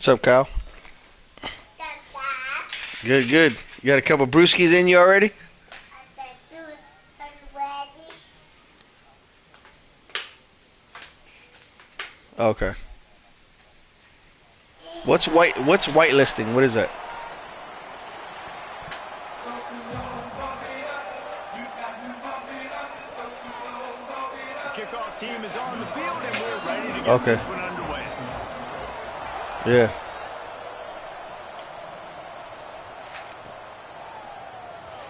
What's up, Kyle? Good, good. You got a couple brewskis in you already? Okay. What's whitelisting? What is that? Kickoff team is on the field and we're ready to get this one underway. Yeah.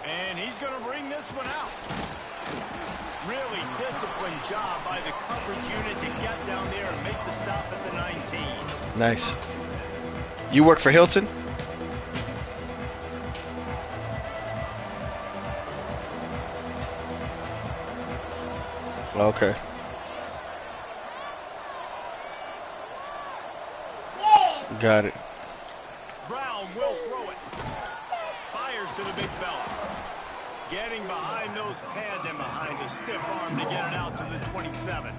And he's going to bring this one out. Really disciplined job by the coverage unit to get down there and make the stop at the 19. Nice. You work for Hilton? Okay. Got it. Brown will throw it. Fires to the big fella. Getting behind those pads and behind a stiff arm to get it out to the 27.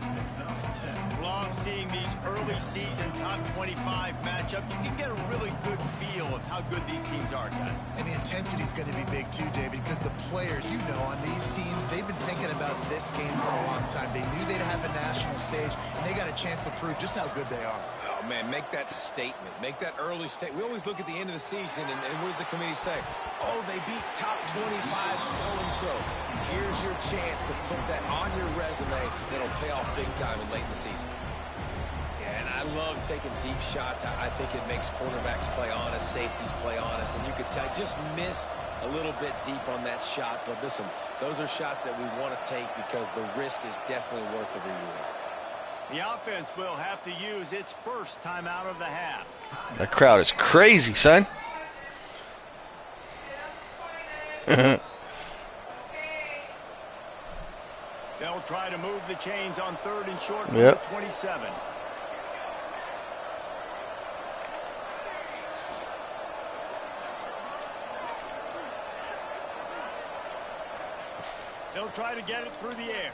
Love seeing these early season top 25 matchups. You can get a really good feel of how good these teams are, guys. And the intensity is going to be big too, David, because the players, you know, on these teams, they've been thinking about this game for a long time. They knew they'd have a national stage, and they got a chance to prove just how good they are. Oh, man, make that statement. Make that early statement. We always look at the end of the season, and what does the committee say? Oh, they beat top 25 so-and-so. Here's your chance to put that on your resume that'll pay off big time in late in the season. Yeah, and I love taking deep shots. I think it makes quarterbacks play honest, safeties play honest, and you could tell just missed a little bit deep on that shot. But listen, those are shots that we want to take because the risk is definitely worth the reward. The offense will have to use its first timeout of the half. That crowd is crazy, son. They'll try to move the chains on 3rd and short from the 27. They'll try to get it through the air.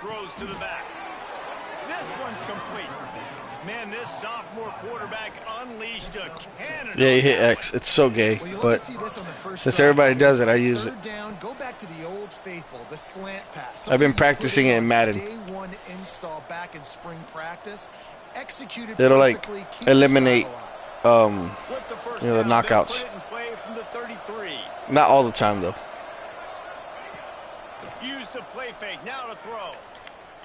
Throws to the back. This one's complete. Man, this sophomore quarterback unleashed a cannon. Yeah, you hit X. It's so gay, but since everybody does it, I use it. Down, go back to the old faithful, the slant pass. I've been practicing it in Madden. Day one install back in spring practice. Executed It'll like eliminate With the first you know, the down, they'll knockouts. put it in play from the 33. Not all the time though. Use the play fake. Now to throw.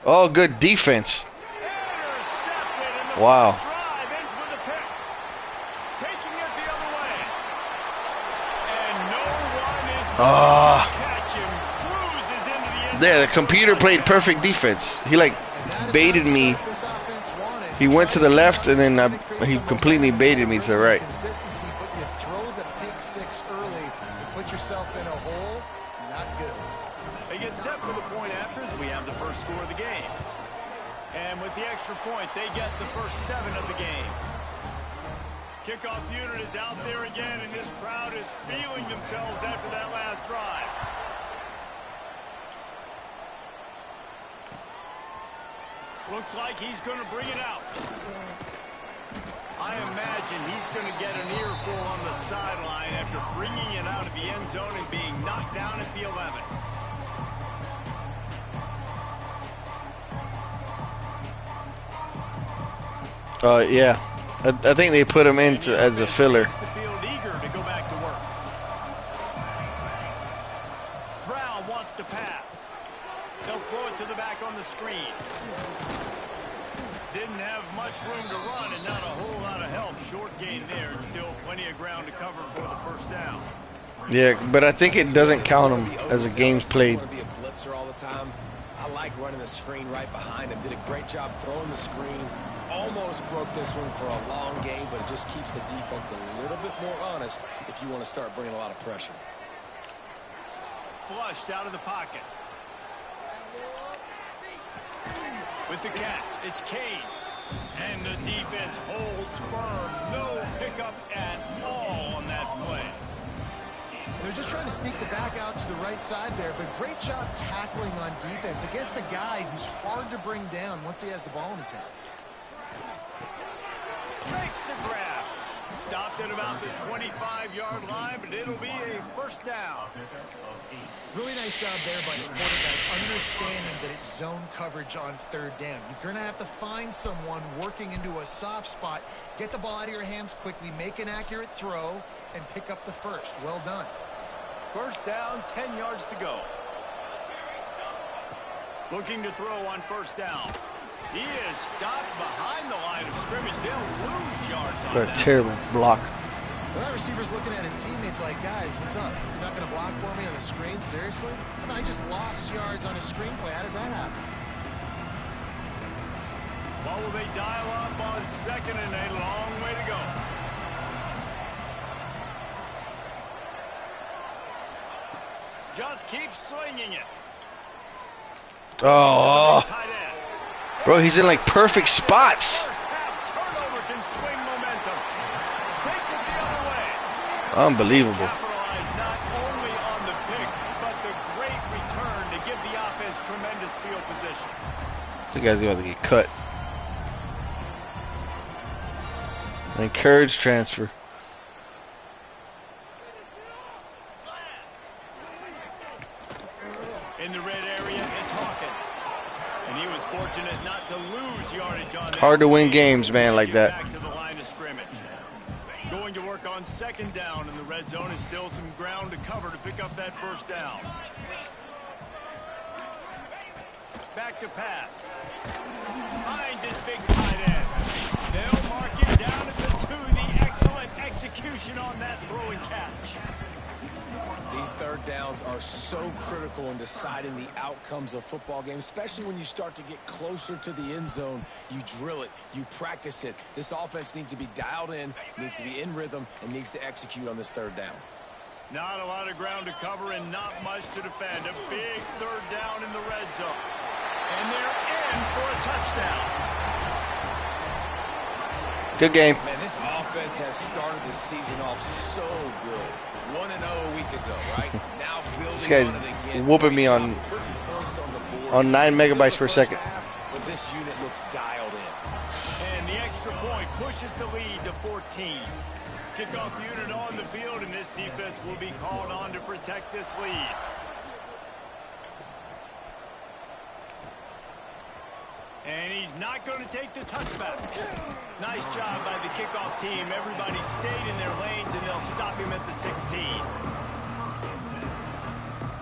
Oh, good defense. Intercepted in the Wow. first drive. Ends with a pick. Taking it the other way. And no one is going to catch him. Cruises into the end Yeah, the zone. computer played perfect defense. He like baited me. He went to the left and then he completely baited me to the right. Consistency, but you throw the pick six early, you put yourself in a hole, not good. They get set for the point after as we have the first score of the game. And with the extra point, they get the first 7 of the game. Kickoff unit is out there again, and this crowd is feeling themselves after that last drive. Looks like he's going to bring it out. I imagine he's going to get an earful on the sideline after bringing it out of the end zone and being knocked down at the 11. Yeah. I think they put him in as a filler. The field eager to go back to work. Brown wants to pass. They'll throw it to the back on the screen. Didn't have much room to run and not a whole lot of help. Short gain there and still plenty of ground to cover for the first down. Yeah, but I think it doesn't count him as a game's played. I want to be a blitzer all the time. I like running the screen right behind him. Did a great job throwing the screen. Almost broke this one for a long game, but it just keeps the defense a little bit more honest if you want to start bringing a lot of pressure. Flushed out of the pocket. With the catch, it's Kane. And the defense holds firm. No pickup at all on that play. They're just trying to sneak the back out to the right side there, but great job tackling on defense against a guy who's hard to bring down once he has the ball in his hand. Makes the grab. Stopped at about the 25-yard line, but it'll be a first down. Really nice job there by the quarterback, understanding that it's zone coverage on third down. You're going to have to find someone working into a soft spot, get the ball out of your hands quickly, make an accurate throw, and pick up the first. Well done. First down, 10 yards to go. Looking to throw on first down. He is stopped behind the line of scrimmage. They'll lose yards on that. A terrible block. Well, that receiver's looking at his teammates like, guys, what's up? You're not going to block for me on the screen? Seriously? I mean, I just lost yards on a screenplay. How does that happen? What will they dial up on second and a long way to go? Just keep slinging it. Oh, bro, he's in like perfect spots. First half turnover can swing momentum. Takes it the other way. Unbelievable. Capitalize not only on the pick, but the great return to give the offense tremendous field position. The guy's about to get cut. Encourage transfer. In the red area, it's Hawkins. And he was fortunate not to lose yardage on that. Hard to win games, man, like that. Back to the line of scrimmage. Going to work on second down in the red zone is still some ground to cover to pick up that first down. Back to pass. Finds his big tight end. They'll mark it down at the 2. The excellent execution on that throw and catch. These third downs are so critical in deciding the outcomes of football games, especially when you start to get closer to the end zone. You drill it, you practice it. This offense needs to be dialed in, needs to be in rhythm, and needs to execute on this third down. Not a lot of ground to cover and not much to defend. A big third down in the red zone. And they're in for a touchdown. Good game. Man, this offense has started the season off so good. 1-0 a week ago, right? Now building This guy's on it again. whooping me on 9 megabytes per second. But this unit looks dialed in. And the extra point pushes the lead to 14. Kickoff unit on the field, and this defense will be called on to protect this lead. And he's not going to take the touchback. Nice job by the kickoff team. Everybody stayed in their lanes, and they'll stop him at the 16.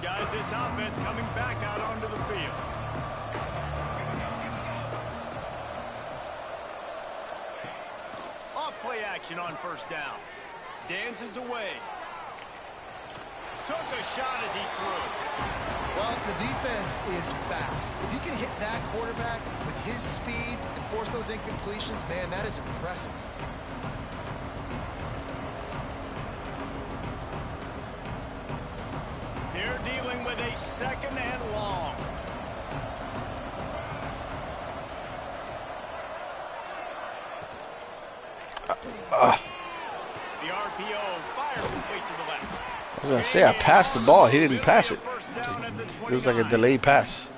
Guys, this offense coming back out onto the field. Off play action on first down. Dances away. Took a shot as he threw. Well, the defense is fast. If you can hit that quarterback with his speed and force those incompletions, man, that is impressive. They're dealing with a second and long. The RPO fires complete to the left. I was going to say, I passed the ball. He didn't pass it. It was like a delayed pass.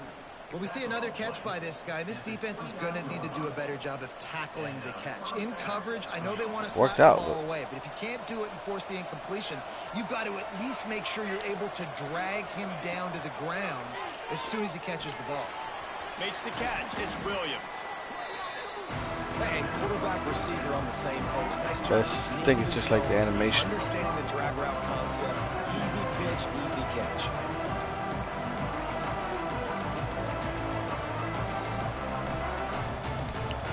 Well, we see another catch by this guy. This defense is going to need to do a better job of tackling the catch. In coverage, I know they want to slap the ball away, but if you can't do it and force the incompletion, you've got to at least make sure you're able to drag him down to the ground as soon as he catches the ball. Makes the catch. It's Williams. And quarterback receiver on the same page. Nice job. I think it's just like the animation. Understanding the drag route concept. Easy pitch, easy catch.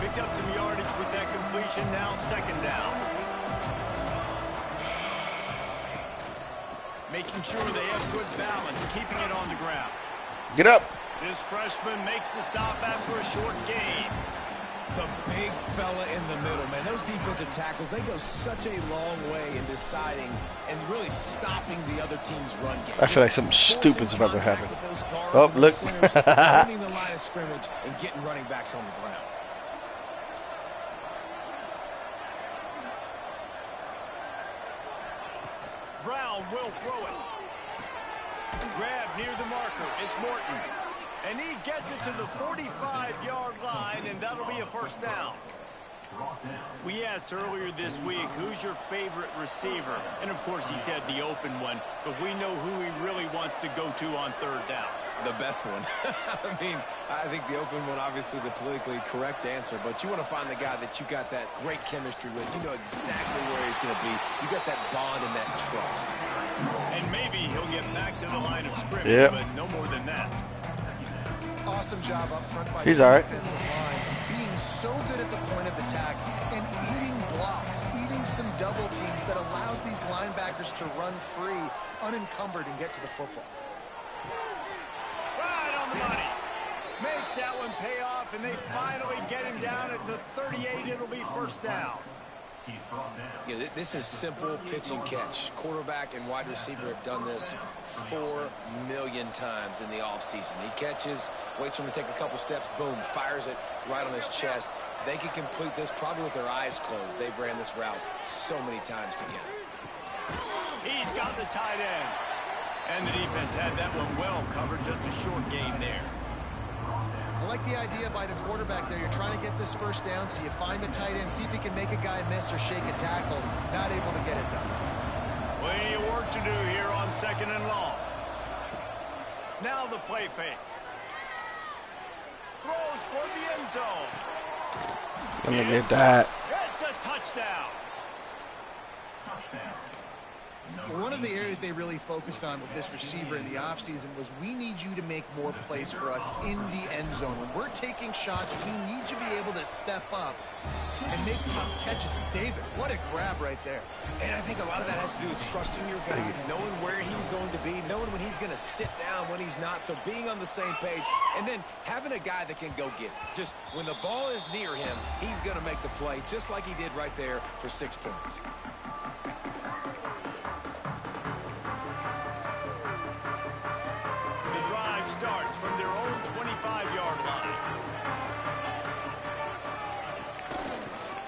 Picked up some yardage with that completion. Now second down. Making sure they have good balance, keeping it on the ground. Get up. This freshman makes the stop after a short gain. The big fella in the middle, man. Those defensive tackles, they go such a long way in deciding and really stopping the other team's run game. I feel like something stupid's about to happen. Oh, look. Owning the line of scrimmage and getting running backs on the ground. Brown will throw it. Grab near the marker. It's Morton. And he gets it to the 45-yard line, and that'll be a first down. We asked earlier this week, who's your favorite receiver? And, of course, he said the open one, but we know who he really wants to go to on third down. The best one. I mean, I think the open one, obviously the politically correct answer, but you want to find the guy that you got that great chemistry with. You know exactly where he's going to be. You got that bond and that trust. And maybe he'll get back to the line of scrimmage, but no more than that. Awesome job up front by his defensive line, being so good at the point of attack and eating blocks, eating some double teams that allows these linebackers to run free, unencumbered, and get to the football. Right on the money. Makes that one pay off, and they finally get him down at the 38. It'll be first down. Yeah, this is simple pitch and catch. Quarterback and wide receiver have done this 4 million times in the offseason. He catches, waits for him to take a couple steps, boom, fires it right on his chest. They can complete this probably with their eyes closed. They've ran this route so many times together. He's got the tight end. And the defense had that one well covered, just a short gain there. I like the idea by the quarterback there. You're trying to get this first down, so you find the tight end, see if he can make a guy miss or shake a tackle. Not able to get it done. Plenty of work to do here on second and long. Now the play fake. Throws for the end zone. Gonna get that. It's a touchdown. One of the areas they really focused on with this receiver in the offseason was we need you to make more plays for us in the end zone. When we're taking shots, we need you to be able to step up and make tough catches. And David, what a grab right there. And I think a lot of that has to do with trusting your guy, knowing where he's going to be, knowing when he's going to sit down, when he's not. So being on the same page, and then having a guy that can go get it. Just when the ball is near him, he's going to make the play, just like he did right there for 6 points. Starts from their own 25-yard line.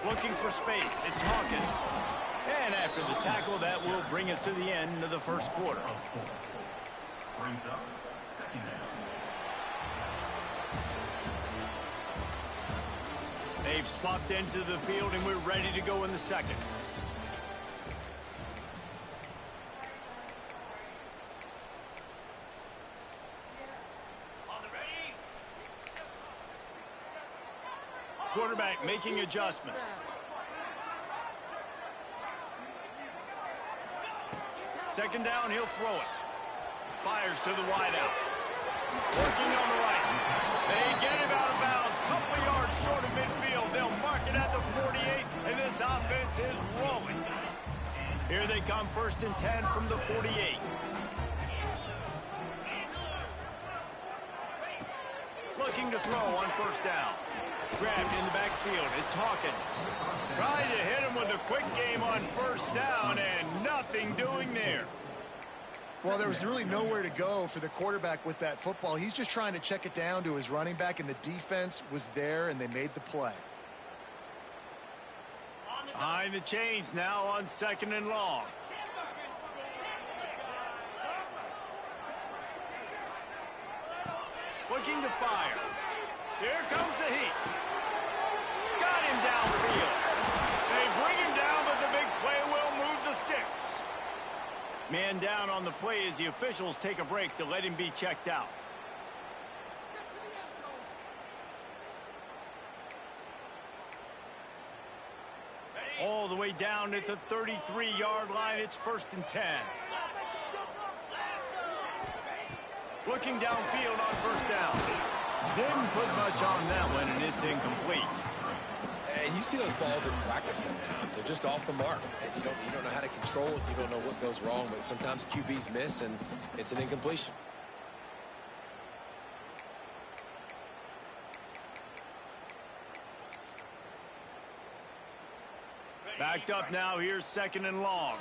Looking for space, it's Hawkins. And after the tackle, that will bring us to the end of the first quarter. They've swapped into the field, and we're ready to go in the second. Quarterback making adjustments. Second down, he'll throw it. Fires to the wideout. Working on the right. They get him out of bounds. Couple of yards short of midfield. They'll mark it at the 48, and this offense is rolling. Here they come, 1st and 10 from the 48. Looking to throw on first down. Grabbed in the backfield. It's Hawkins. Trying to hit him with a quick game on first down, and nothing doing there. Well, there was really nowhere to go for the quarterback with that football. He's just trying to check it down to his running back, and the defense was there, and they made the play. Behind the chains now on second and long. Looking to fire. Here comes the heat. Got him downfield. They bring him down, but the big play will move the sticks. Man down on the play as the officials take a break to let him be checked out. All the way down at the 33-yard line. It's 1st and 10. Looking downfield on first down. Didn't put much on that one, and it's incomplete. And you see those balls in practice sometimes. They're just off the mark. And you don't know how to control it. You don't know what goes wrong, but sometimes QBs miss, and it's an incompletion. Backed up now. Here's 2nd and long.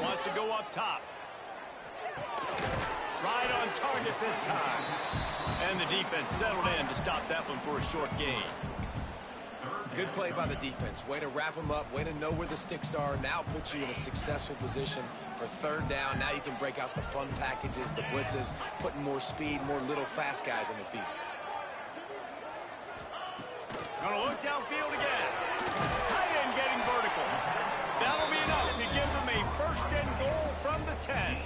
Wants to go up top. Right on target this time. And the defense settled in to stop that one for a short gain. Good play by the defense. Way to wrap them up. Way to know where the sticks are. Now puts you in a successful position for third down. Now you can break out the fun packages, the blitzes, putting more speed, more little fast guys on the field. Gonna look downfield again. Tight end getting vertical. That'll be enough to give them a first and goal from the 10.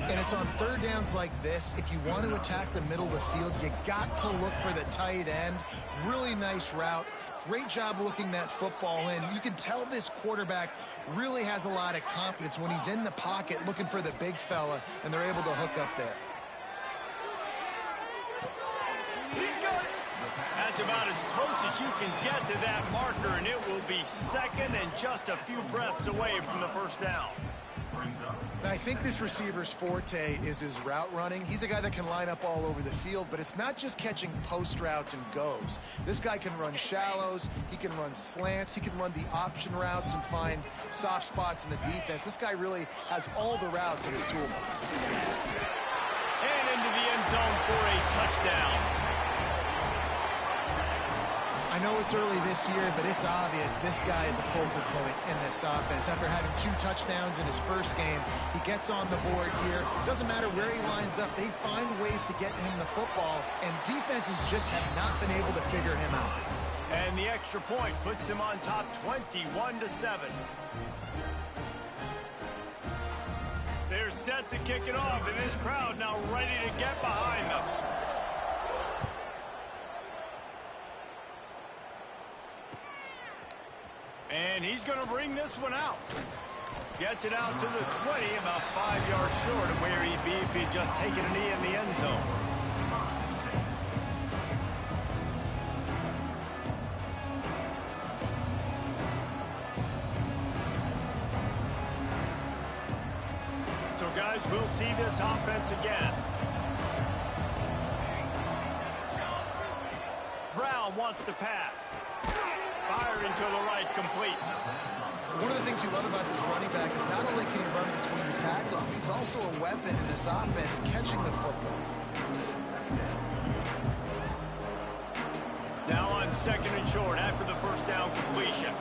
And it's on third downs like this. If you want to attack the middle of the field, you got to look for the tight end. Really nice route. Great job looking that football in. You can tell this quarterback really has a lot of confidence when he's in the pocket looking for the big fella, and they're able to hook up there. He's got it. That's about as close as you can get to that marker, and it will be second and just a few breaths away from the first down. I think this receiver's forte is his route running. He's a guy that can line up all over the field, but it's not just catching post routes and goes. This guy can run shallows, he can run slants, he can run the option routes and find soft spots in the defense. This guy really has all the routes in his toolbox. And into the end zone for a touchdown. I know it's early this year, but it's obvious this guy is a focal point in this offense. After having 2 touchdowns in his first game, he gets on the board here. Doesn't matter where he lines up, they find ways to get him the football, and defenses just have not been able to figure him out. And the extra point puts them on top 21-7. They're set to kick it off, and this crowd now ready to get behind them. And he's going to bring this one out. Gets it out to the 20, about 5 yards short of where he'd be if he'd just taken a knee in the end zone. So, guys, we'll see this offense again. Brown wants to pass. Fired into the right, complete. One of the things you love about this running back is not only can he run between the tackles, but he's also a weapon in this offense, catching the football. Now on second and short after the first down completion.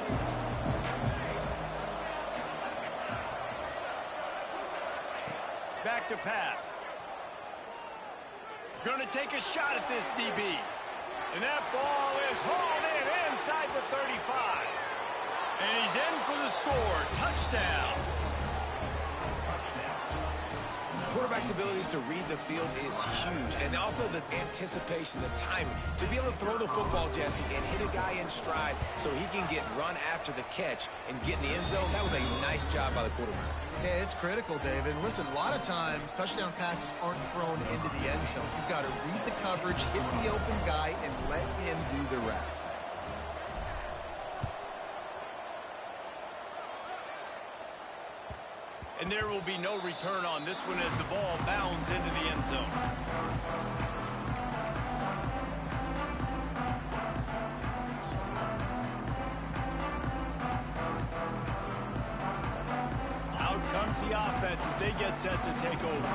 Back to pass. Gonna take a shot at this DB. And that ball is hauled in inside the 35. And he's in for the score. Touchdown. Quarterback's abilities to read the field is huge. And also the anticipation, the timing. To be able to throw the football, Jesse, and hit a guy in stride so he can get run after the catch and get in the end zone, that was a nice job by the quarterback. Yeah, it's critical, David. And listen, a lot of times touchdown passes aren't thrown into the end zone. You've got to read the coverage, hit the open guy, and let him do the rest. And there will be no return on this one as the ball bounds into the end zone. Out comes the offense as they get set to take over.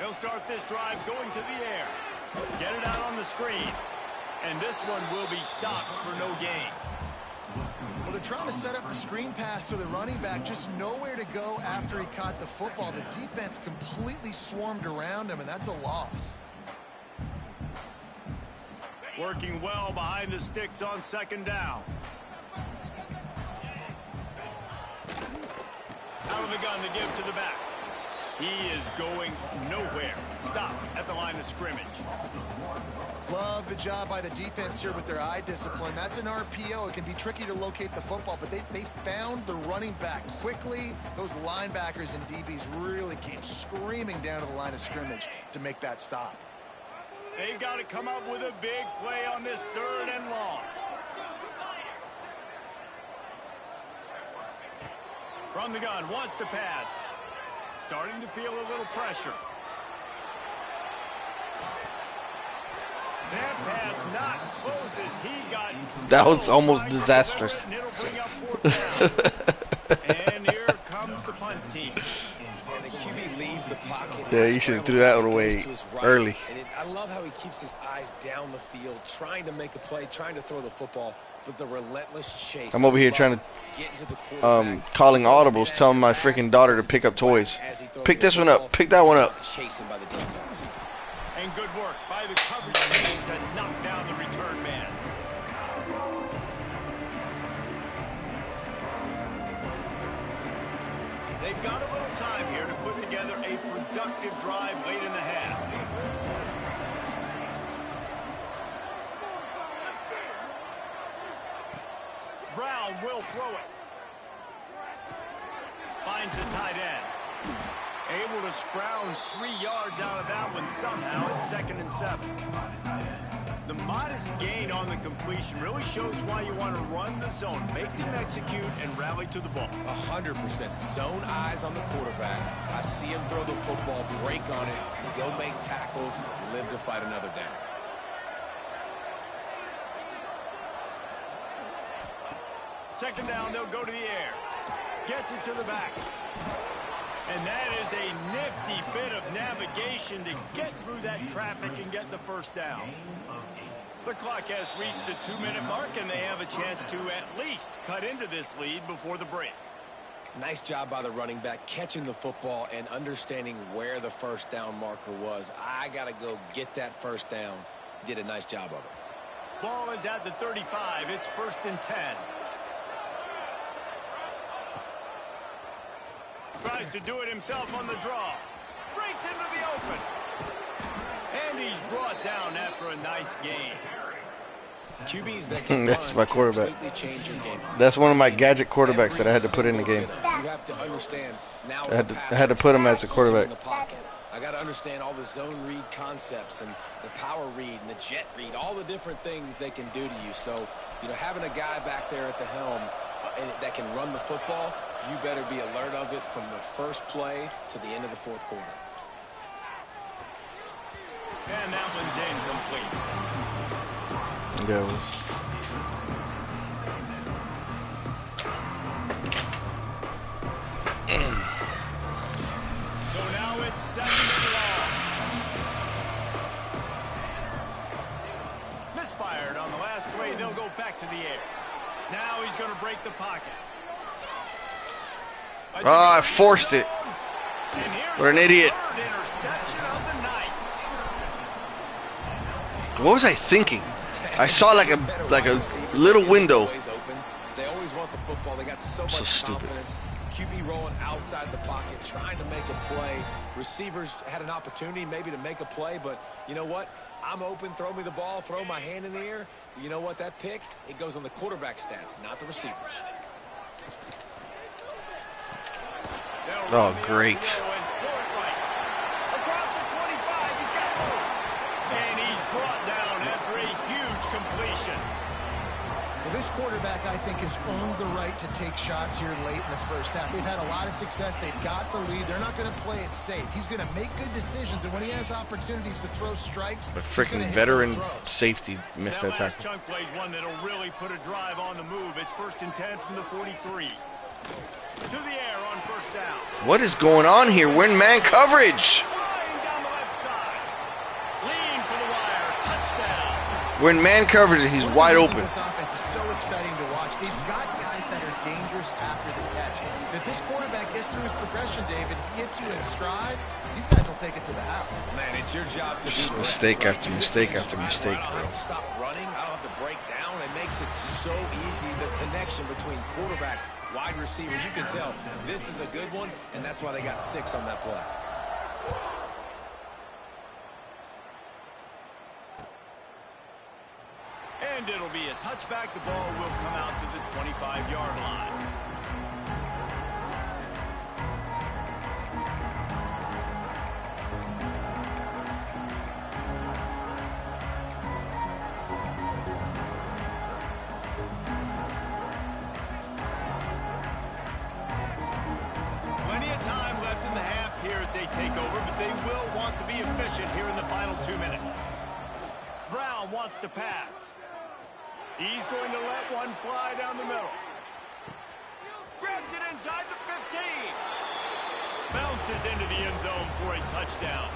They'll start this drive going to the air. Get it out on the screen. And this one will be stopped for no gain. Well, they're trying to set up the screen pass to the running back, just nowhere to go after he caught the football. The defense completely swarmed around him, and that's a loss. Working well behind the sticks on second down. Out of the gun to give to the back. He is going nowhere. Stop at the line of scrimmage. Love the job by the defense here with their eye discipline. That's an RPO. It can be tricky to locate the football, but they found the running back quickly. Those linebackers and DBs really came screaming down to the line of scrimmage to make that stop. They've got to come up with a big play on this third and long. From the gun, wants to pass. Starting to feel a little pressure. That pass not close as he got. That was almost disastrous. And here comes the punt team. And the QB leaves the pocket. Yeah, you should have threw that away early. And I love how he keeps his eyes down the field, trying to make a play, trying to throw the football, but the relentless chase. I'm over here trying to calling audibles, telling my freaking daughter to pick up toys. Pick this one up. Pick that one up. Chasing by the defense. And good work by the coverage team to knock down the return man. They've got a little time here to put together a productive drive late in the half. Brown will throw it. Finds the tight end. Able to scrounge 3 yards out of that one somehow at 2nd and 7. The modest gain on the completion really shows why you want to run the zone, make them execute, and rally to the ball. 100%. Zone eyes on the quarterback. I see him throw the football, break on it, go make tackles, live to fight another down. Second down, they'll go to the air. Gets it to the back. And that is a nifty bit of navigation to get through that traffic and get the first down. The clock has reached the 2-minute mark, and they have a chance to at least cut into this lead before the break. Nice job by the running back, catching the football and understanding where the first down marker was. I got to go get that first down. He did a nice job of it. Ball is at the 35. It's 1st and 10. Tries to do it himself on the draw. Breaks into the open. And he's brought down after a nice gain. QBs that can That's my quarterback. change your game. That's one of my gadget quarterbacks that I had to put in the game. You have to understand now I had to put him as a quarterback. I got to understand all the zone read concepts and the power read and the jet read, all the different things they can do to you. So, you know, having a guy back there at the helm that can run the football, you better be alert of it from the first play to the end of the 4th quarter. And that one's incomplete. Yeah, it was. So now it's 2nd and long. Misfired on the last play. They'll go back to the air. Now he's going to break the pocket. Oh, I forced it. What an idiot. Interception of the night. What was I thinking? I saw like a little window. They always want the football. They got so much confidence. QB rolling outside the pocket, trying to make a play. Receivers had an opportunity maybe to make a play, but you know what? I'm open, throw me the ball, throw my hand in the air. You know what? That pick, it goes on the quarterback stats, not the receivers. Oh, great. Across the 25, he's got it. And he's brought down after a huge completion. Well, this quarterback, I think, has earned the right to take shots here late in the first half. They've had a lot of success. They've got the lead. They're not going to play it safe. He's going to make good decisions, and when he has opportunities to throw strikes, the freaking veteran safety missed that last tackle. chunk plays one that'll really put a drive on the move. It's 1st and 10 from the 43. To the air on 1st down. What is going on here? We're in man coverage. Flying down the left side. Lean for the wire. Touchdown. We're in man coverage and he's wide open. This offense is so exciting to watch. They've got guys that are dangerous after the catch. And if this quarterback gets through his progression, David, hits you in stride, these guys will take it to the house. Man, it's your job to Just do mistake after mistake after mistake, I don't bro. have to stop running. I don't have to break down. It makes it so easy. The connection between quarterback, wide receiver, you can tell this is a good one, and that's why they got 6 on that play. And it'll be a touchback. The ball will come out to the 25-yard line. Plenty of time left in the half here as they take over, but they will want to be efficient here in the final 2 minutes. Brown wants to pass. He's going to let one fly down the middle. Grabs it inside the 15. Bounces bounces into the end zone for a touchdown.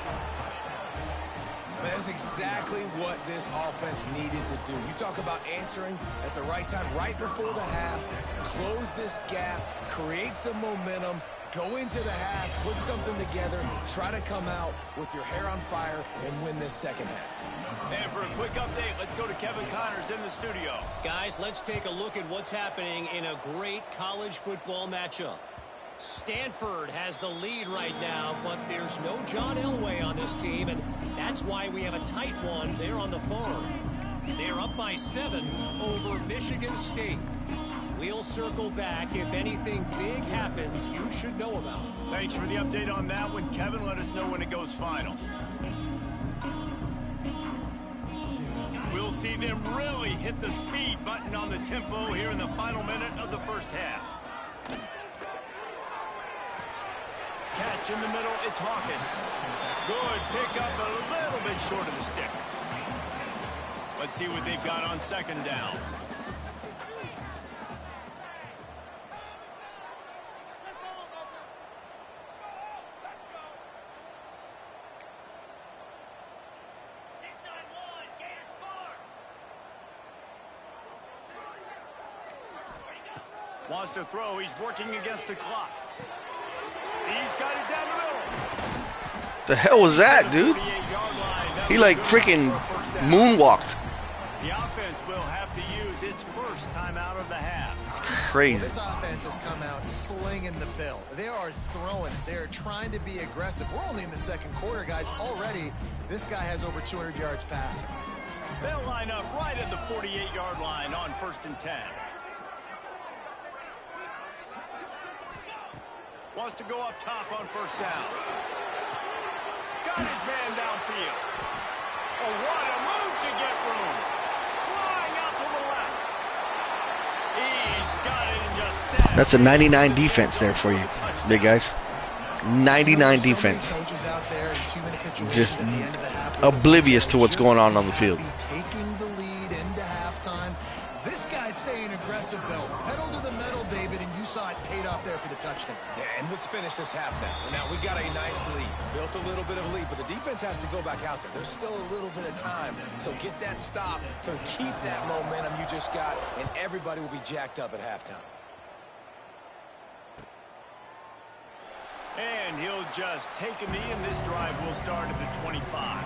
That's exactly what this offense needed to do. You talk about answering at the right time, right before the half, close this gap, create some momentum, go into the half, put something together, try to come out with your hair on fire and win this second half. And for a quick update, let's go to Kevin Connors in the studio. Guys, let's take a look at what's happening in a great college football matchup. Stanford has the lead right now, but there's no John Elway on this team, and that's why we have a tight one there on the farm. They're up by 7 over Michigan State. We'll circle back. If anything big happens, you should know about it. Thanks for the update on that one, Kevin. Let us know when it goes final. We'll see them really hit the speed button on the tempo here in the final minute of the first half. Catch in the middle, it's Hawkins. Good pick up, a little bit short of the sticks. Let's see what they've got on second down. Wants to throw, he's working against the clock. He's got it down the middle. The hell was that, dude? He like freaking moonwalked. The offense will have to use its first time out of the half. Crazy. Well, this offense has come out slinging the bill. They are throwing it. They are trying to be aggressive. We're only in the second quarter, guys. Already, this guy has over 200 yards passing. They'll line up right at the 48-yard line on 1st and 10. Wants to go up top on first down. Got his man downfield. Oh, what a move to get room. Flying out to the left. He's got it and just set. That's a 99 defense there for you, big guys. 99 defense. Just oblivious to what's going on the field. Taking the lead into halftime. This guy's staying aggressive, though. Pedal to the metal, David, and you saw it paid off there for the touchdown. Yeah, and let's finish this half now. Now, we got a nice lead. Built a little bit of a lead, but the defense has to go back out there. There's still a little bit of time. So get that stop to keep that momentum you just got, and everybody will be jacked up at halftime. And he'll just take a knee, and this drive will start at the 25.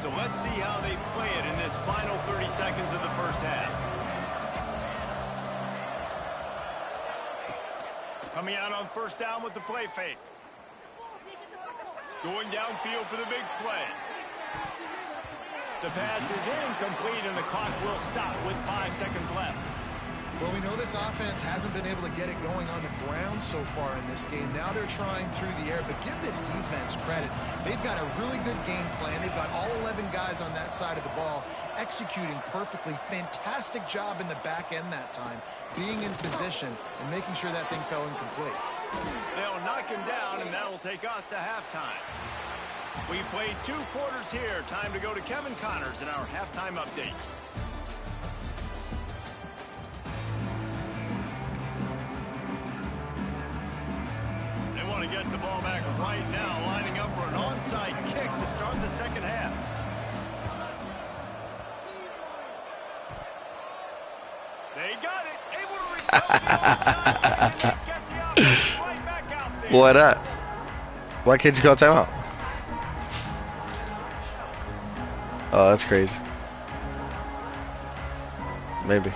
So let's see how they play it in this final 30 seconds of the first half. Coming out on first down with the play fake. Going downfield for the big play. The pass is incomplete, and the clock will stop with 5 seconds left. Well, we know this offense hasn't been able to get it going on the ground so far in this game. Now they're trying through the air, but give this defense credit. They've got a really good game plan. They've got all 11 guys on that side of the ball executing perfectly. Fantastic job in the back end that time, being in position and making sure that thing fell incomplete. They'll knock him down, and that'll take us to halftime. We played 2 quarters here. Time to go to Kevin Connors in our halftime update. They want to get the ball back right now, lining up for an onside kick to start the second half. They got it. Able to recover the onside kick and get the offense right back out there. Why that? Why can't you call timeout? Oh, that's crazy. Maybe.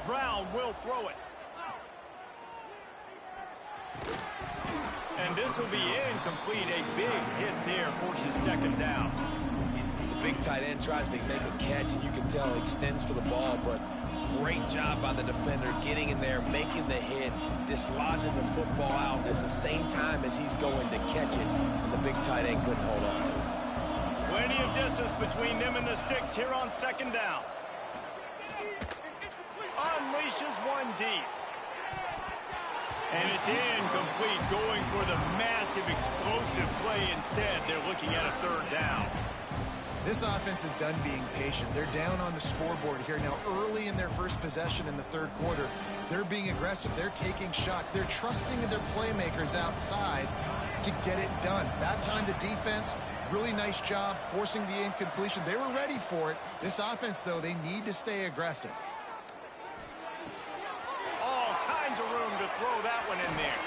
Brown will throw it. And this will be incomplete. A big hit there forces second down. The big tight end tries to make a catch, and you can tell he extends for the ball, but great job by the defender getting in there, making the hit, dislodging the football out at the same time as he's going to catch it, and the big tight end couldn't hold on to it. Plenty of distance between them and the sticks here on second down. Unleashes one deep. And it's incomplete, going for the massive explosive play instead. They're looking at a third down. This offense is done being patient. They're down on the scoreboard here. Now, early in their first possession in the third quarter, they're being aggressive. They're taking shots. They're trusting in their playmakers outside to get it done. That time, the defense, really nice job forcing the incompletion. They were ready for it. This offense, though, they need to stay aggressive. All kinds of room to throw that one in there.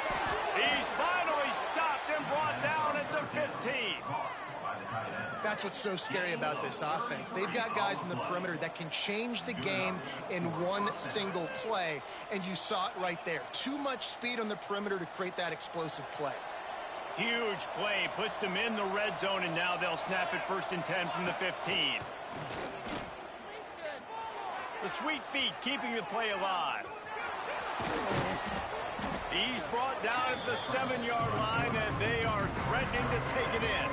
He's finally stopped and brought down at the 15. That's what's so scary about this offense. They've got guys in the perimeter that can change the game in one single play, and you saw it right there. Too much speed on the perimeter to create that explosive play. Huge play, puts them in the red zone, and now they'll snap it 1st and 10 from the 15. The sweet feet keeping the play alive. He's brought down at the 7-yard line, and they are threatening to take it in.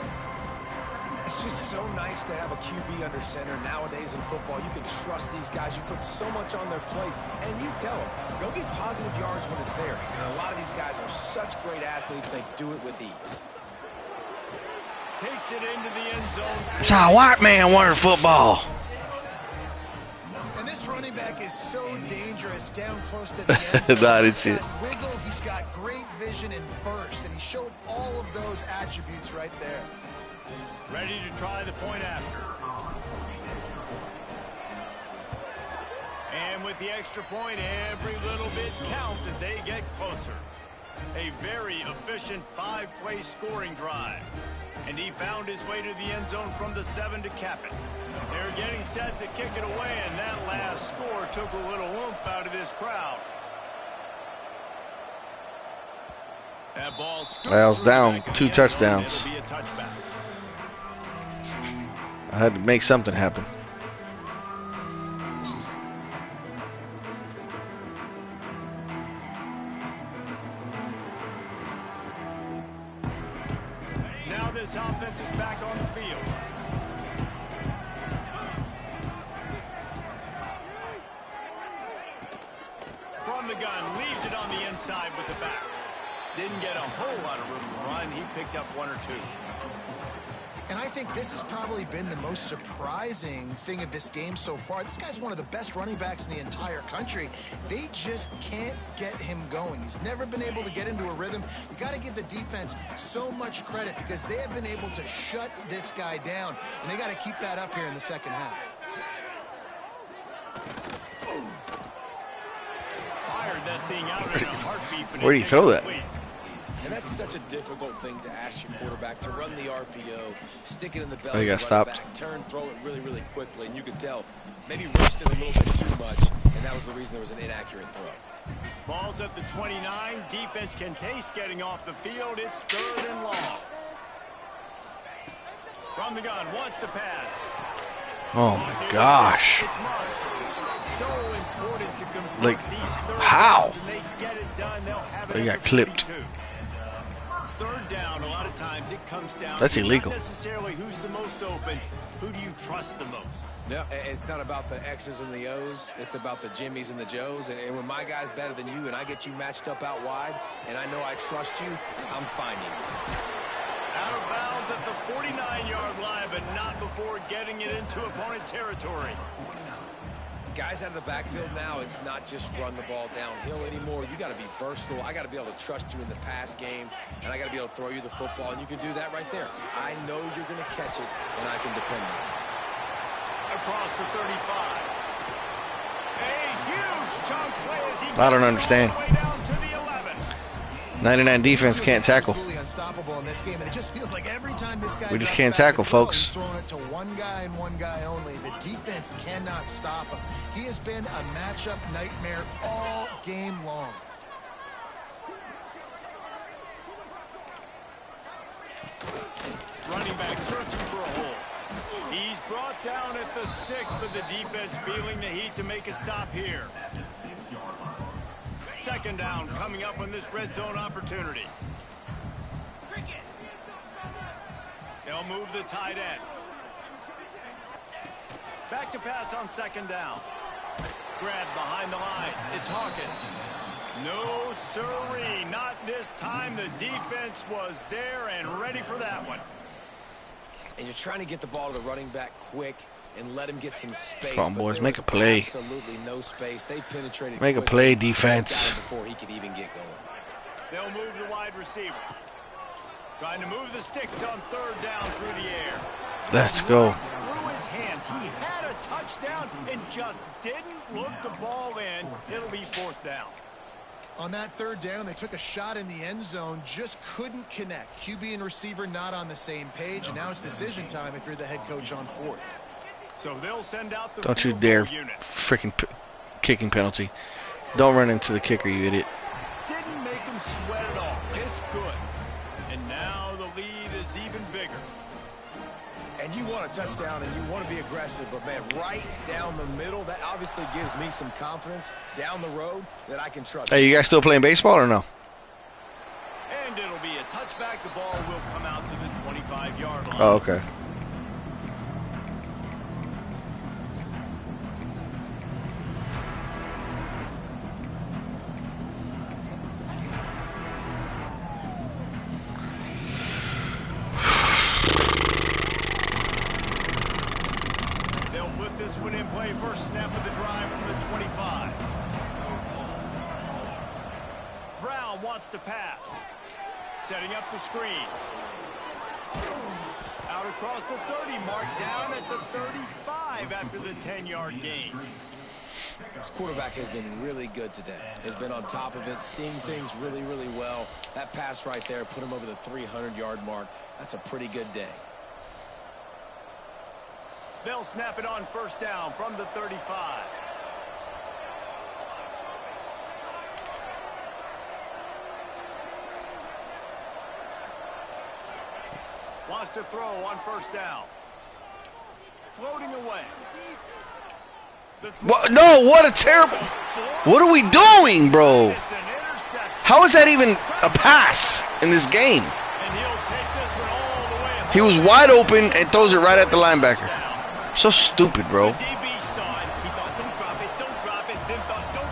It's just so nice to have a QB under center. Nowadays in football, you can trust these guys. You put so much on their plate, and you tell them, go get positive yards when it's there. And a lot of these guys are such great athletes, they do it with ease. Takes it into the end zone. That's how a white man learns football. And this running back is so dangerous down close to the end zone. No, I didn't see it. He's got wiggle, he's got great vision and burst, and he showed all of those attributes right there. Ready to try the point after. And with the extra point, every little bit counts as they get closer. A very efficient 5-play scoring drive. And he found his way to the end zone from the 7 to cap it. They're getting set to kick it away, and that last score took a little oomph out of this crowd. That ball was down 2 touchdowns. It'll be a touchback. I had to make something happen. Now this offense is back on the field. From the gun, leaves it on the inside with the back. Didn't get a whole lot of room to run. He picked up 1 or 2. And I think this has probably been the most surprising thing of this game so far. This guy's one of the best running backs in the entire country. They just can't get him going. He's never been able to get into a rhythm. You got to give the defense so much credit because they have been able to shut this guy down, and they got to keep that up here in the second half. Fired that thing out in a heartbeat. Where do you throw that? And that's such a difficult thing to ask your quarterback, to run the RPO, stick it in the belly, Oh, he got stopped. back, turn, throw it really, really quickly. And you could tell maybe rushed it a little bit too much, and that was the reason there was an inaccurate throw. Ball's at the 29. Defense can taste getting off the field. It's 3rd and long. From the gun, wants to pass. Oh my gosh. It's Marsh. So important to complete Like, these third how? downs, and they get it done. They'll have it They at got the clipped. 32. 3rd down, a lot of times it comes down That's to illegal. not necessarily who's the most open, who do you trust the most? Yeah, it's not about the X's and the O's. It's about the Jimmies and the Joes. And when my guy's better than you and I get you matched up out wide and I know I trust you, I'm finding you. Out of bounds at the 49-yard line, but not before getting it into opponent territory. Guys out of the backfield now, it's not just run the ball downhill anymore. You got to be versatile. I got to be able to trust you in the pass game, and I got to be able to throw you the football, and you can do that right there. I know you're going to catch it, and I can depend on it. Across the 35. A huge chunk play as he I don't understand. all the way down to the 11. 99 defense can't tackle. Absolutely unstoppable in this game, and it just feels like every time this guy We just drops can't back tackle, to throw, folks. He's throwing it to one guy and one guy only. The defense cannot stop him. He has been a matchup nightmare all game long. Running back searching for a hole. He's brought down at the 6, but the defense feeling the heat to make a stop here. 2nd down coming up on this red zone opportunity. They'll move the tight end. Back to pass on 2nd down. Grab behind the line. It's Hawkins. No, sirree. Not this time. The defense was there and ready for that one. And you're trying to get the ball to the running back quick and let him get some space. Come on, boys, make a play. Absolutely no space. They penetrated. Make a play, defense. Before he could even get going. They'll move the wide receiver. Trying to move the sticks on third down through the air. Let's go. Through his hands. He had a touchdown and just didn't look the ball in. It'll be fourth down. On that third down, they took a shot in the end zone, just couldn't connect. QB and receiver not on the same page, and now it's decision time if you're the head coach on fourth. So they'll send out the Don't you dare freaking kicking penalty. Don't run into the kicker, you idiot. Didn't make him sweat at all. It's good. And now the lead is even bigger. And you want a touchdown and you want to be aggressive, but man, right down the middle, that obviously gives me some confidence down the road that I can trust. Hey, you guys still playing baseball or no? And it'll be a touchback. The ball will come out to the 25-yard line. Oh, okay. This one in play, first snap of the drive from the 25. Brown wants to pass. Setting up the screen. Out across the 30, marked down at the 35 after the 10-yard gain. This quarterback has been really good today. Has been on top of it, seeing things really, really well. That pass right there put him over the 300-yard mark. That's a pretty good day. They'll snap it on first down from the 35. Wants to throw on first down. Floating away. What? No, what a terrible... What are we doing, bro? How is that even a pass in this game? He was wide open and throws it right at the linebacker. So stupid, bro. The DB saw it. He thought, don't drop it, then thought, don't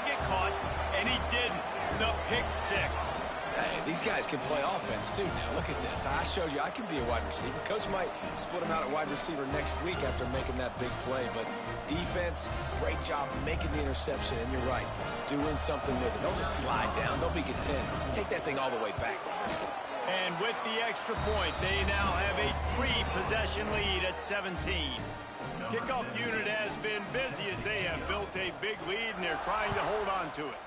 get caught, and he didn't. The pick six. Hey, these guys can play offense, too. Now, look at this. I showed you I can be a wide receiver. Coach might split him out at wide receiver next week after making that big play, but defense, great job making the interception, and you're right, doing something with it. Don't just slide down. Don't be content. Take that thing all the way back. And with the extra point, they now have a 3-possession lead at 17. Kickoff unit has been busy as they have built a big lead, and they're trying to hold on to it.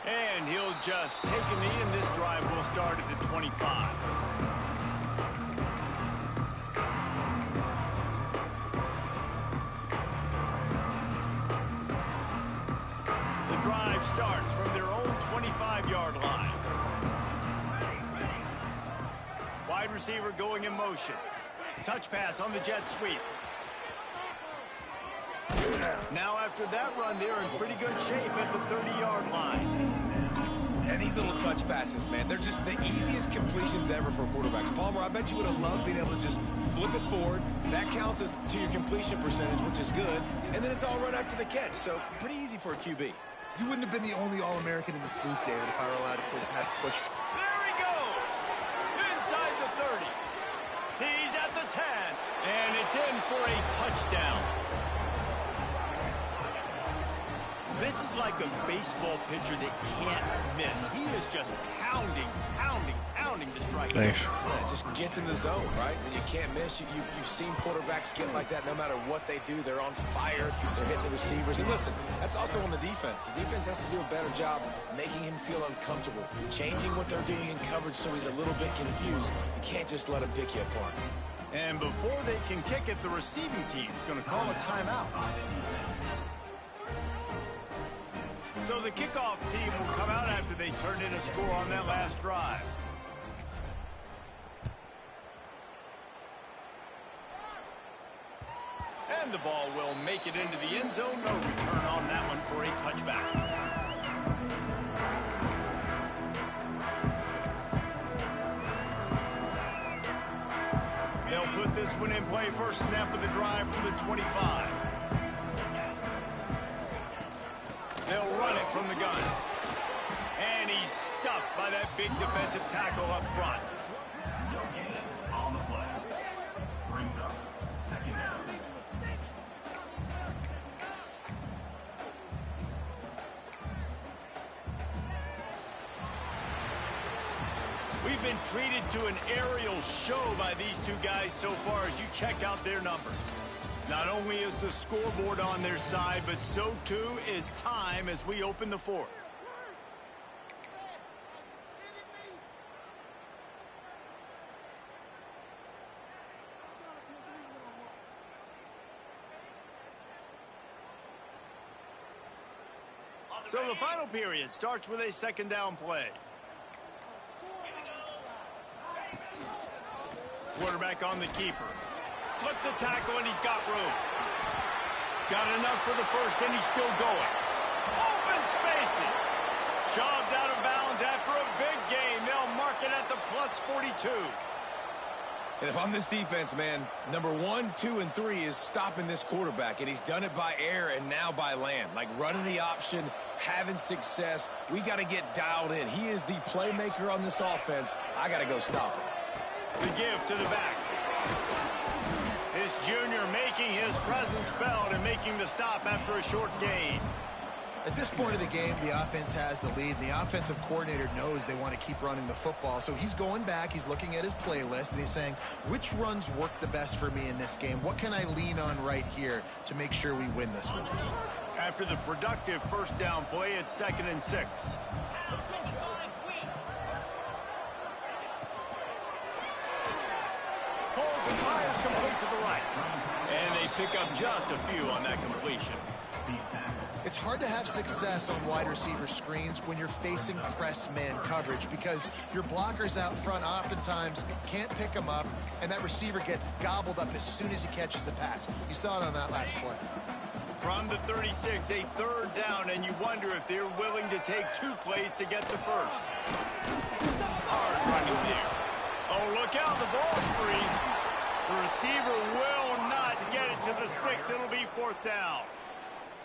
And he'll just take a knee, and this drive will start at the 25. Drive starts from their own 25-yard line. Wide receiver going in motion. Touch pass on the jet sweep. Now after that run, they're in pretty good shape at the 30-yard line. And these little touch passes, man, they're just the easiest completions ever for quarterbacks. Palmer, I bet you would have loved being able to just flip it forward. That counts as to your completion percentage, which is good. And then it's all right after the catch, so pretty easy for a QB. You wouldn't have been the only All-American in this booth, David, if I were allowed to push. There he goes! Inside the 30. He's at the 10. And it's in for a touchdown. This is like a baseball pitcher that can't miss. He is just pounding the strike. Thanks. Yeah, it just gets in the zone, right? When you can't miss, you've seen quarterbacks get like that no matter what they do. They're on fire. They're hitting the receivers. And listen, that's also on the defense. The defense has to do a better job making him feel uncomfortable, changing what they're doing in coverage so he's a little bit confused. You can't just let him pick you apart. And before they can kick it, the receiving team's going to call a timeout. So the kickoff team will come out after they turned in a score on that last drive. And the ball will make it into the end zone. No return on that one for a touchback. They'll put this opening play, first snap of the drive from the 25. They'll run it from the gun. And he's stuffed by that big defensive tackle up front. We've been treated to an aerial show by these two guys so far as you check out their numbers. Not only is the scoreboard on their side, but so too is time as we open the fourth. So the final period starts with a second down play. Quarterback on the keeper. Slips a tackle and he's got room. Got enough for the first and he's still going. Open spaces. Shoved out of bounds after a big gain. They'll mark it at the plus 42. And if I'm this defense, man, number 1, 2, and 3 is stopping this quarterback. And he's done it by air and now by land. Like running the option, having success. We got to get dialed in. He is the playmaker on this offense. I got to go stop him. The give to the back. This junior making his presence felt and making the stop after a short gain. At this point of the game, the offense has the lead, and the offensive coordinator knows they want to keep running the football. So he's going back, he's looking at his playlist, and he's saying, which runs work the best for me in this game? What can I lean on right here to make sure we win this one? After the productive first down play, it's 2nd and 6. Pulls and fires complete to the right. And they pick up just a few on that completion. It's hard to have success on wide receiver screens when you're facing press man coverage because your blockers out front oftentimes can't pick them up, and that receiver gets gobbled up as soon as he catches the pass. You saw it on that last play. From the 36, a third down, and you wonder if they're willing to take 2 plays to get the first. Hard running there. Oh, look out, the ball's free. The receiver will not get it to the sticks. It'll be 4th down.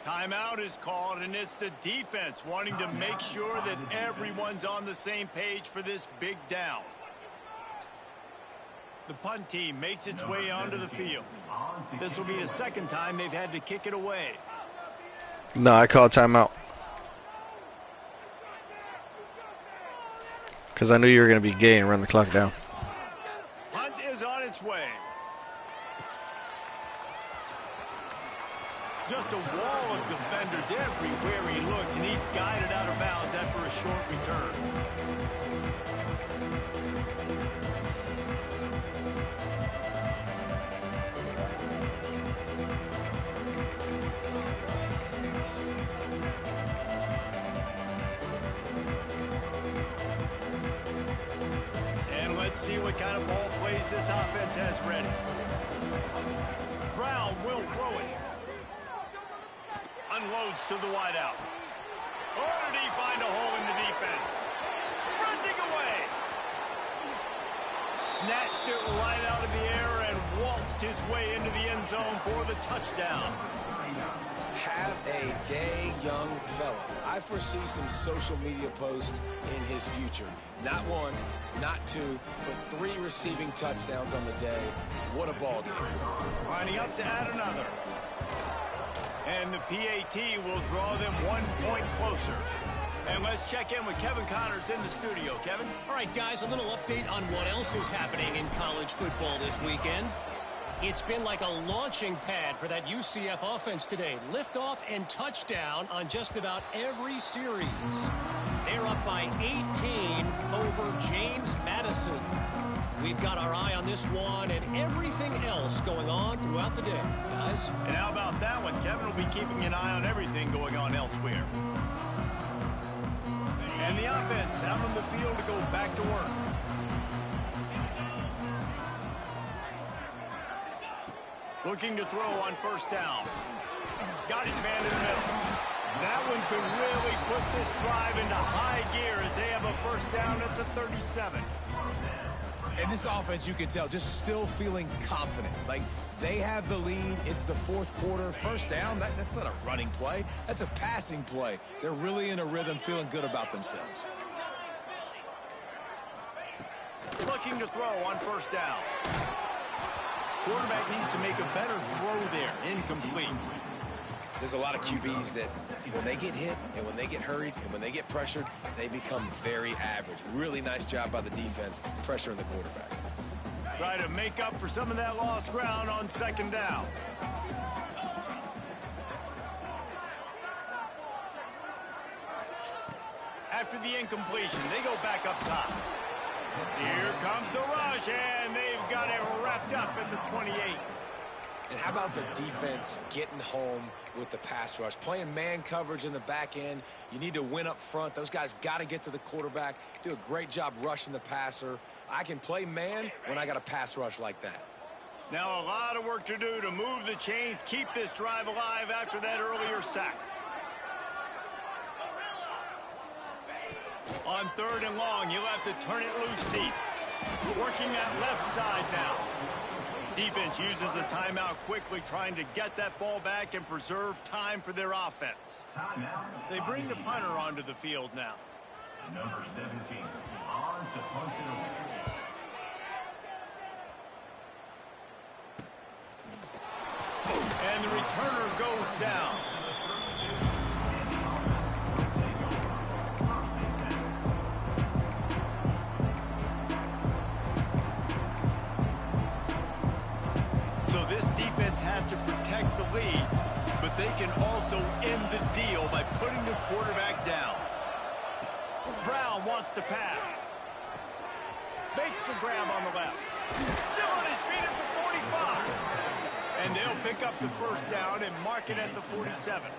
Timeout is called, and it's the defense wanting to make sure that everyone's on the same page for this big down. The punt team makes its way onto the field. This will be the second time they've had to kick it away. No, I call timeout. Because I knew you were going to be gay and run the clock down. Punt is on its way. Just a wall of defenders everywhere he looks, and he's guided out of bounds after a short return. And let's see what kind of ball plays this offense has ready. Brown will throw it. Unloads to the wideout. Oh, did he find a hole in the defense? Sprinting away. Snatched it right out of the air and waltzed his way into the end zone for the touchdown. Have a day, young fella. I foresee some social media posts in his future. Not 1, not 2, but 3 receiving touchdowns on the day. What a ball game. Lining up to add another. And the PAT will draw them 1 point closer. And let's check in with Kevin Connors in the studio. Kevin? All right, guys, a little update on what else is happening in college football this weekend. It's been like a launching pad for that UCF offense today. Liftoff and touchdown on just about every series. They're up by 18 over James Madison. We've got our eye on this one and everything else going on throughout the day, guys. And how about that one? Kevin will be keeping an eye on everything going on elsewhere. And the offense out on the field to go back to work. Looking to throw on first down. Got his man in the middle. That one could really put this drive into high gear as they have a first down at the 37. And this offense, you can tell, just still feeling confident. Like, they have the lead. It's the fourth quarter. First down, that's not a running play. That's a passing play. They're really in a rhythm, feeling good about themselves. Looking to throw on first down. Quarterback needs to make a better throw there. Incomplete. There's a lot of QBs that when they get hit and when they get hurried and when they get pressured, they become very average. Really nice job by the defense pressuring the quarterback. Try to make up for some of that lost ground on second down. After the incompletion, they go back up top. Here comes the rush, and they've got it wrapped up at the 28. And how about the defense getting home with the pass rush? Playing man coverage in the back end. You need to win up front. Those guys got to get to the quarterback. Do a great job rushing the passer. I can play man when I got a pass rush like that. Now a lot of work to do to move the chains, keep this drive alive after that earlier sack. On third and long, you'll have to turn it loose deep. Working that left side now. Defense uses a timeout quickly, trying to get that ball back and preserve time for their offense. They bring the punter onto the field now. Number 17, on to punt it. And the returner goes down. So this defense has to protect the lead, but they can also end the deal by putting the quarterback down. Brown wants to pass. Makes the grab on the left. Still on his feet at the 45. And they'll pick up the first down and mark it at the 47.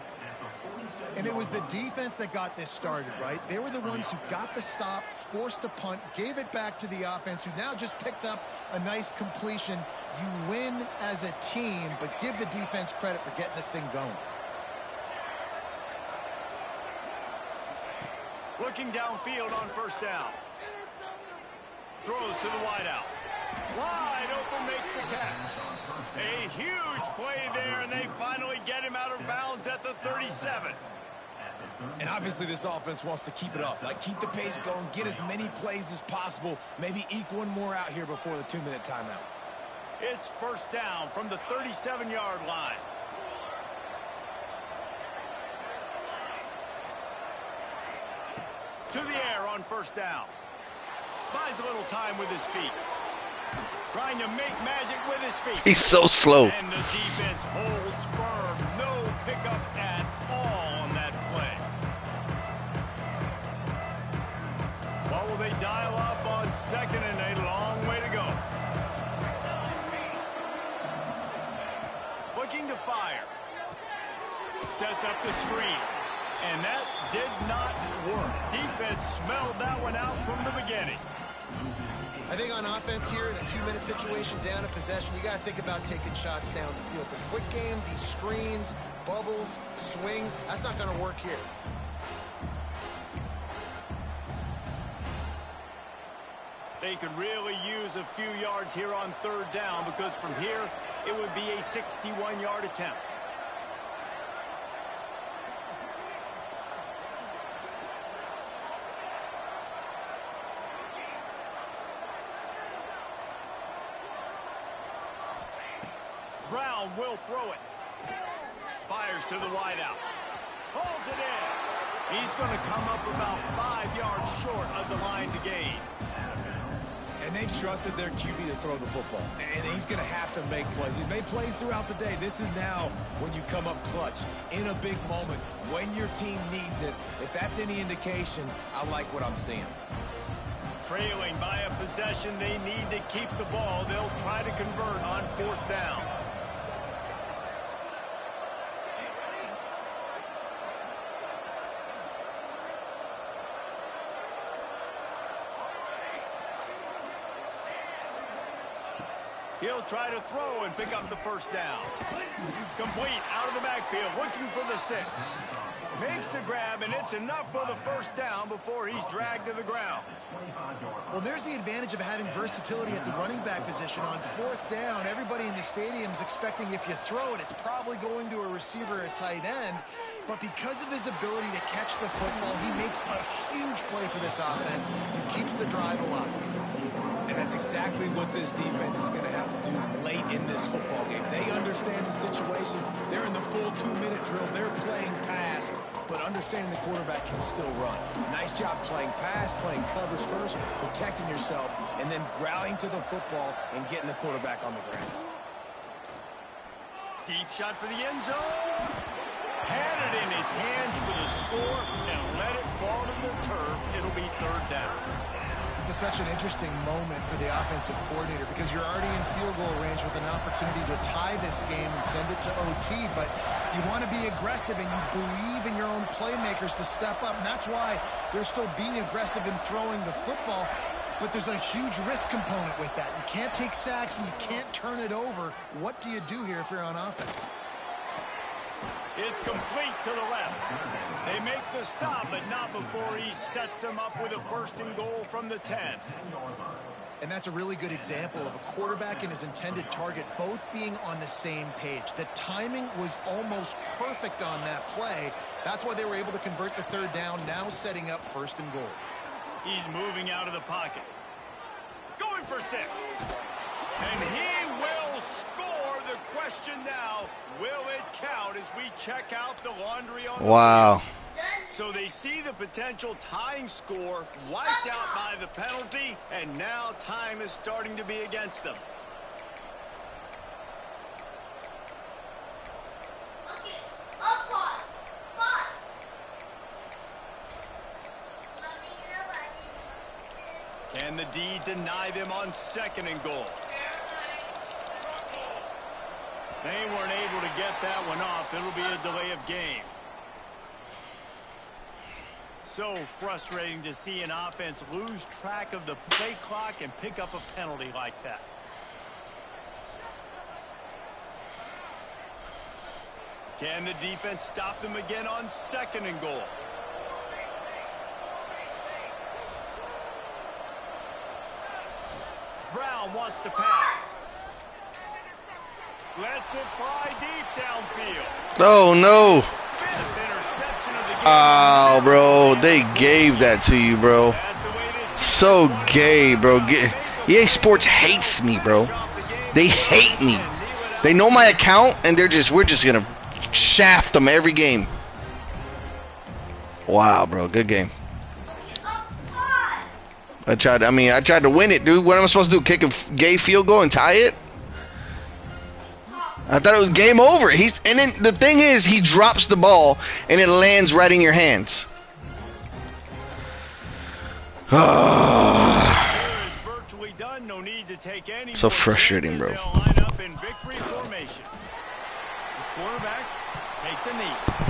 And it was the defense that got this started, right? They were the ones who got the stop, forced a punt, gave it back to the offense, who now just picked up a nice completion. You win as a team, but give the defense credit for getting this thing going. Looking downfield on first down. Throws to the wideout. Wide open, makes the catch. A huge play there, and they finally get him out of bounds at the 37. And obviously this offense wants to keep it up. Like, keep the pace going, get as many plays as possible, maybe eke one more out here before the 2-minute timeout. It's first down from the 37-yard line. To the air on first down. Buys a little time with his feet. Trying to make magic with his feet. He's so slow. And the defense holds firm. No pickup at all on that play. What will they dial up on second and a long way to go? Looking to fire. Sets up the screen. And that did not work. Defense smelled that one out from the beginning. I think on offense here, in a 2-minute situation, down a possession, you got to think about taking shots down the field. The quick game, these screens, bubbles, swings, that's not going to work here. They could really use a few yards here on third down, because from here, it would be a 61-yard attempt. Brown will throw it. Fires to the wideout. Pulls it in. He's going to come up about 5 yards short of the line to gain. And they've trusted their QB to throw the football. And he's going to have to make plays. He's made plays throughout the day. This is now when you come up clutch in a big moment when your team needs it. If that's any indication, I like what I'm seeing. Trailing by a possession, they need to keep the ball. They'll try to convert on fourth down. He'll try to throw and pick up the first down. Complete out of the backfield, looking for the sticks. Makes the grab, and it's enough for the first down before he's dragged to the ground. Well, there's the advantage of having versatility at the running back position. On fourth down, everybody in the stadium is expecting if you throw it, it's probably going to a receiver or a tight end. But because of his ability to catch the football, he makes a huge play for this offense and keeps the drive alive. And that's exactly what this defense is going to have to do late in this football game. They understand the situation. They're in the full 2-minute drill. They're playing pass, but understanding the quarterback can still run. Nice job playing pass, playing coverage first, protecting yourself, and then rallying to the football and getting the quarterback on the ground. Deep shot for the end zone. Had it in his hands for the score and let it fall to the turf. It'll be third down. This is such an interesting moment for the offensive coordinator because you're already in field goal range with an opportunity to tie this game and send it to OT, but you want to be aggressive and you believe in your own playmakers to step up, and that's why they're still being aggressive in throwing the football, but there's a huge risk component with that. You can't take sacks and you can't turn it over. What do you do here if you're on offense? It's complete to the left. They make the stop, but not before he sets them up with a first and goal from the 10. And that's a really good example of a quarterback and his intended target both being on the same page. The timing was almost perfect on that play. That's why they were able to convert the third down, now setting up first and goal. He's moving out of the pocket. Going for 6. And he will score. The question now, will it count as we check out the laundry on the Wow. field? So they see the potential tying score wiped out by the penalty, and now time is starting to be against them. Can the D deny them on second and goal? They weren't able to get that one off. It'll be a delay of game. So frustrating to see an offense lose track of the play clock and pick up a penalty like that. Can the defense stop them again on second and goal? Brown wants to pass. Lets it fly deep downfield. Oh, no. Fifth interception of the game. Oh, bro. They gave that to you, bro. That's the way it is. So gay, bro. EA Sports hates me, bro. They hate me. They know my account, and we're just going to shaft them every game. Wow, bro. Good game. I tried to win it, dude. What am I supposed to do? Kick a gay field goal and tie it? I thought it was game over. And then the thing is, he drops the ball and it lands right in your hands. So frustrating, bro. Line up in victory formation. The quarterback takes a knee.